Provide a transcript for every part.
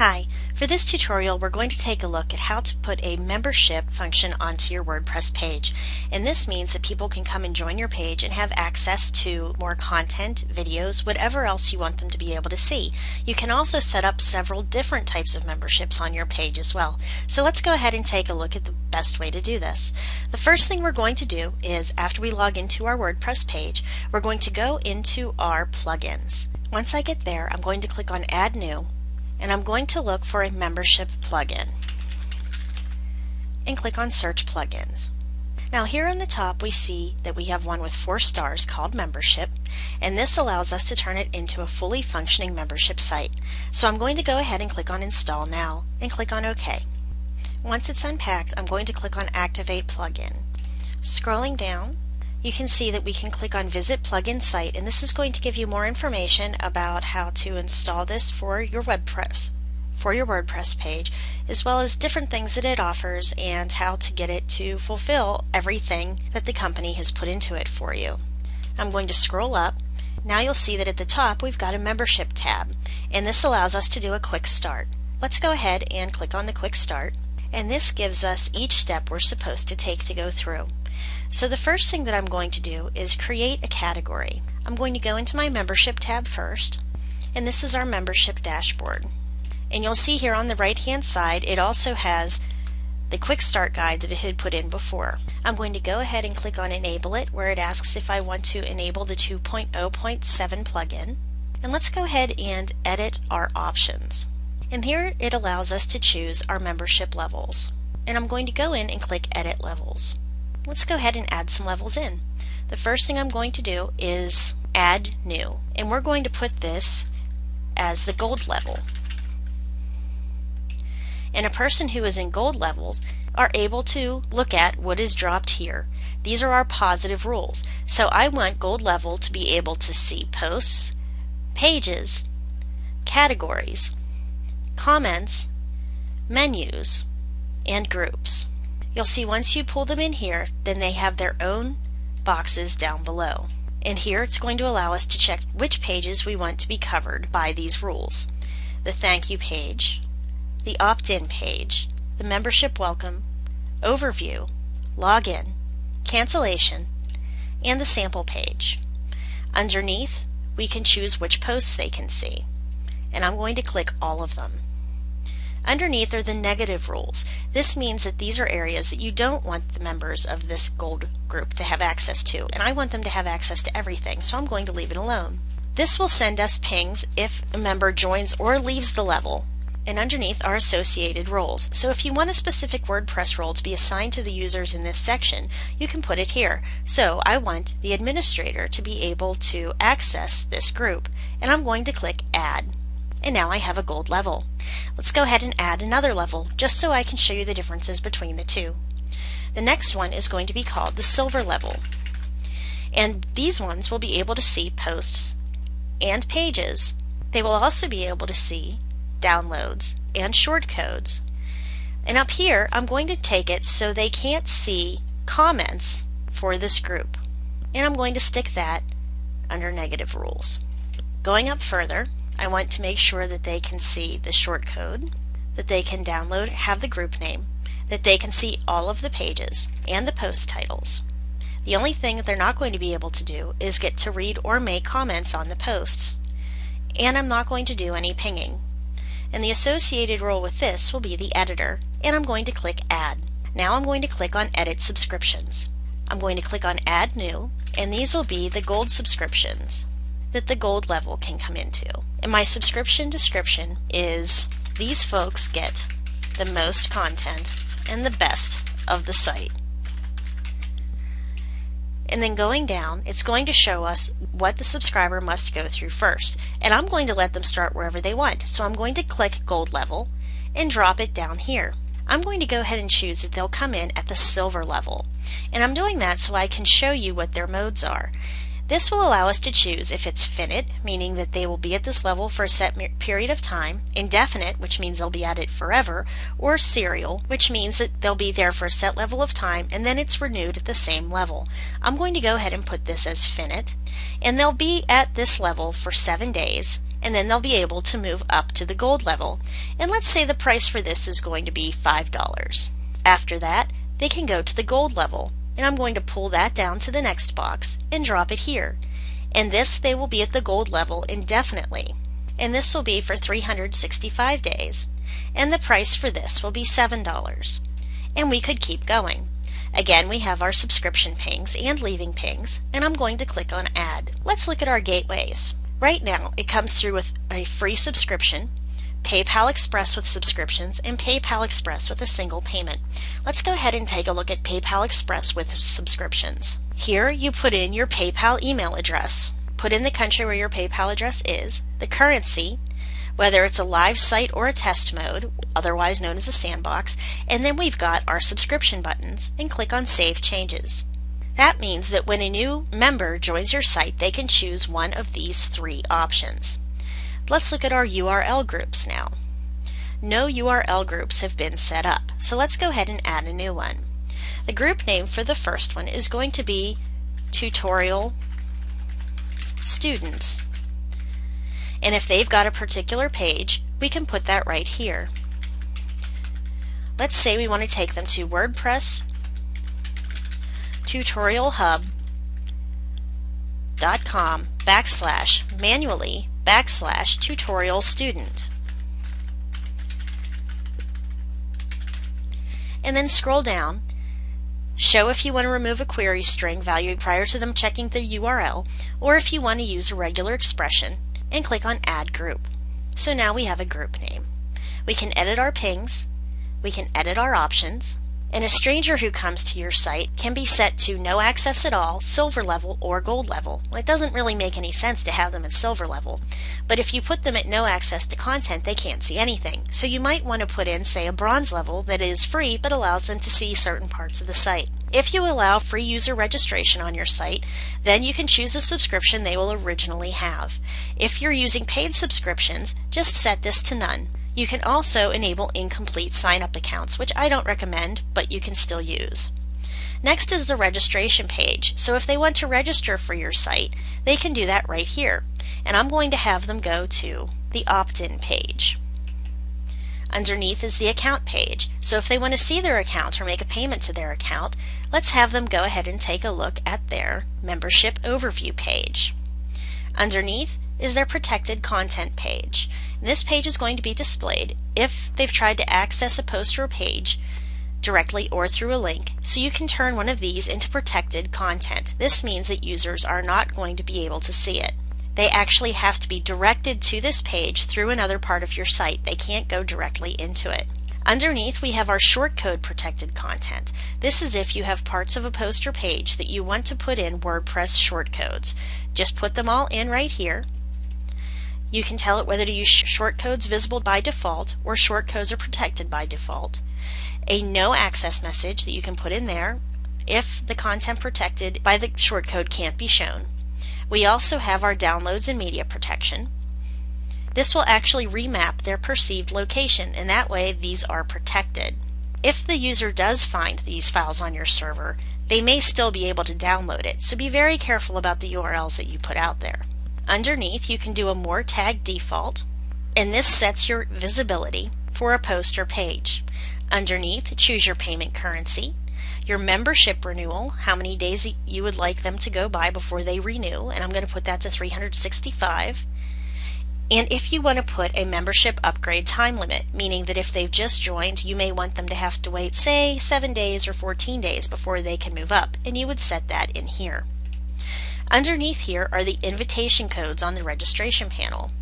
Hi, for this tutorial we're going to take a look at how to put a membership function onto your WordPress page. And this means that people can come and join your page and have access to more content, videos, whatever else you want them to be able to see. You can also set up several different types of memberships on your page as well. So let's go ahead and take a look at the best way to do this. The first thing we're going to do is, after we log into our WordPress page, we're going to go into our plugins. Once I get there, I'm going to click on Add New, and I'm going to look for a membership plugin and click on Search Plugins. Now here on the top we see that we have one with 4 stars called Membership, and this allows us to turn it into a fully functioning membership site. So I'm going to go ahead and click on Install Now and click on OK. Once it's unpacked, I'm going to click on Activate Plugin. Scrolling down, you can see that we can click on Visit Plugin Site, and this is going to give you more information about how to install this for your WordPress page, as well as different things that it offers and how to get it to fulfill everything that the company has put into it for you. I'm going to scroll up. Now you'll see that at the top we've got a membership tab, and this allows us to do a quick start. Let's go ahead and click on the quick start, and this gives us each step we're supposed to take to go through. So the first thing that I'm going to do is create a category. I'm going to go into my membership tab first, and this is our membership dashboard. And you'll see here on the right hand side it also has the quick start guide that it had put in before. I'm going to go ahead and click on Enable It, where it asks if I want to enable the 2.0.7 plugin. And let's go ahead and edit our options. And here it allows us to choose our membership levels. And I'm going to go in and click Edit Levels. Let's go ahead and add some levels in. The first thing I'm going to do is Add New, and we're going to put this as the gold level. And a person who is in gold levels are able to look at what is dropped here. These are our positive rules. So I want gold level to be able to see posts, pages, categories, comments, menus, and groups. You'll see once you pull them in here, then they have their own boxes down below. And here it's going to allow us to check which pages we want to be covered by these rules. The thank you page, the opt-in page, the membership welcome, overview, login, cancellation, and the sample page. Underneath, we can choose which posts they can see. And I'm going to click all of them. Underneath are the negative rules. This means that these are areas that you don't want the members of this gold group to have access to, and I want them to have access to everything, so I'm going to leave it alone. This will send us pings if a member joins or leaves the level. And underneath are associated roles. So if you want a specific WordPress role to be assigned to the users in this section, you can put it here. So I want the administrator to be able to access this group, and I'm going to click Add. And now I have a gold level. Let's go ahead and add another level just so I can show you the differences between the two. The next one is going to be called the silver level. And these ones will be able to see posts and pages. They will also be able to see downloads and shortcodes. And up here I'm going to take it so they can't see comments for this group. And I'm going to stick that under negative rules. Going up further, I want to make sure that they can see the shortcode, that they can download, have the group name, that they can see all of the pages and the post titles. The only thing that they're not going to be able to do is get to read or make comments on the posts. And I'm not going to do any pinging. And the associated role with this will be the editor, and I'm going to click Add. Now I'm going to click on Edit Subscriptions. I'm going to click on Add New, and these will be the gold subscriptions that the gold level can come into. And my subscription description is, these folks get the most content and the best of the site. And then going down, it's going to show us what the subscriber must go through first. And I'm going to let them start wherever they want. So I'm going to click gold level and drop it down here. I'm going to go ahead and choose that they'll come in at the silver level. And I'm doing that so I can show you what their modes are. This will allow us to choose if it's finite, meaning that they will be at this level for a set period of time, indefinite, which means they'll be at it forever, or serial, which means that they'll be there for a set level of time and then it's renewed at the same level. I'm going to go ahead and put this as finite, and they'll be at this level for 7 days, and then they'll be able to move up to the gold level. And let's say the price for this is going to be $5. After that, they can go to the gold level, and I'm going to pull that down to the next box and drop it here. And this, they will be at the gold level indefinitely. And this will be for 365 days. And the price for this will be $7. And we could keep going. Again, we have our subscription pings and leaving pings, and I'm going to click on Add. Let's look at our gateways. Right now, it comes through with a free subscription, PayPal Express with subscriptions, and PayPal Express with a single payment. Let's go ahead and take a look at PayPal Express with subscriptions. Here, you put in your PayPal email address, put in the country where your PayPal address is, the currency, whether it's a live site or a test mode, otherwise known as a sandbox, and then we've got our subscription buttons, and click on Save Changes. That means that when a new member joins your site, they can choose one of these three options. Let's look at our URL groups now. No URL groups have been set up, so let's go ahead and add a new one. The group name for the first one is going to be Tutorial Students. And if they've got a particular page, we can put that right here. Let's say we want to take them to WordPress tutorialhub.com/manually/tutorial student. And then scroll down, show if you want to remove a query string value prior to them checking the URL, or if you want to use a regular expression, and click on Add Group. So now we have a group name. We can edit our pings, we can edit our options, and a stranger who comes to your site can be set to no access at all, silver level, or gold level. Well, it doesn't really make any sense to have them at silver level, but if you put them at no access to content, they can't see anything. So you might want to put in, say, a bronze level that is free but allows them to see certain parts of the site. If you allow free user registration on your site, then you can choose a subscription they will originally have. If you're using paid subscriptions, just set this to none. You can also enable incomplete sign-up accounts, which I don't recommend, but you can still use. Next is the registration page. So if they want to register for your site, they can do that right here. And I'm going to have them go to the opt-in page. Underneath is the account page. So if they want to see their account or make a payment to their account, let's have them go ahead and take a look at their membership overview page. Underneath is their protected content page. This page is going to be displayed if they've tried to access a post or a page directly or through a link, so you can turn one of these into protected content. This means that users are not going to be able to see it. They actually have to be directed to this page through another part of your site. They can't go directly into it. Underneath, we have our shortcode protected content. This is if you have parts of a post or page that you want to put in WordPress shortcodes. Just put them all in right here. You can tell it whether to use shortcodes visible by default or shortcodes are protected by default. A no access message that you can put in there if the content protected by the shortcode can't be shown. We also have our downloads and media protection. This will actually remap their perceived location, and that way these are protected. If the user does find these files on your server, they may still be able to download it, so be very careful about the URLs that you put out there. Underneath, you can do a more tag default, and this sets your visibility for a post or page. Underneath, choose your payment currency, your membership renewal, how many days you would like them to go by before they renew, and I'm going to put that to 365. And if you want to put a membership upgrade time limit, meaning that if they've just joined, you may want them to have to wait, say, 7 days or 14 days before they can move up, and you would set that in here. Underneath here are the invitation codes on the registration panel,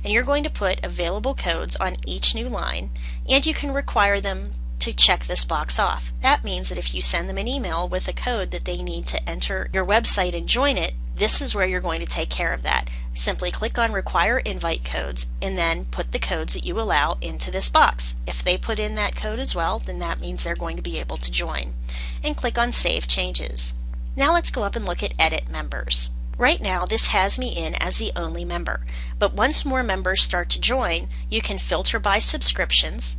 and you're going to put available codes on each new line, and you can require them to check this box off. That means that if you send them an email with a code that they need to enter your website and join it, this is where you're going to take care of that. Simply click on Require Invite Codes and then put the codes that you allow into this box. If they put in that code as well, then that means they're going to be able to join. And click on Save Changes. Now let's go up and look at Edit Members. Right now this has me in as the only member, but once more members start to join, you can filter by subscriptions,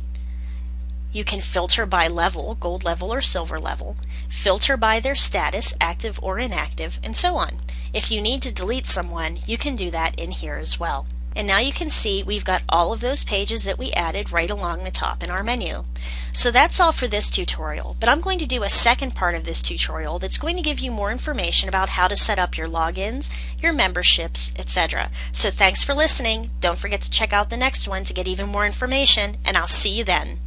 you can filter by level, gold level or silver level, filter by their status, active or inactive, and so on. If you need to delete someone, you can do that in here as well. And now you can see we've got all of those pages that we added right along the top in our menu. So that's all for this tutorial, but I'm going to do a second part of this tutorial that's going to give you more information about how to set up your logins, your memberships, etc. So thanks for listening. Don't forget to check out the next one to get even more information, and I'll see you then.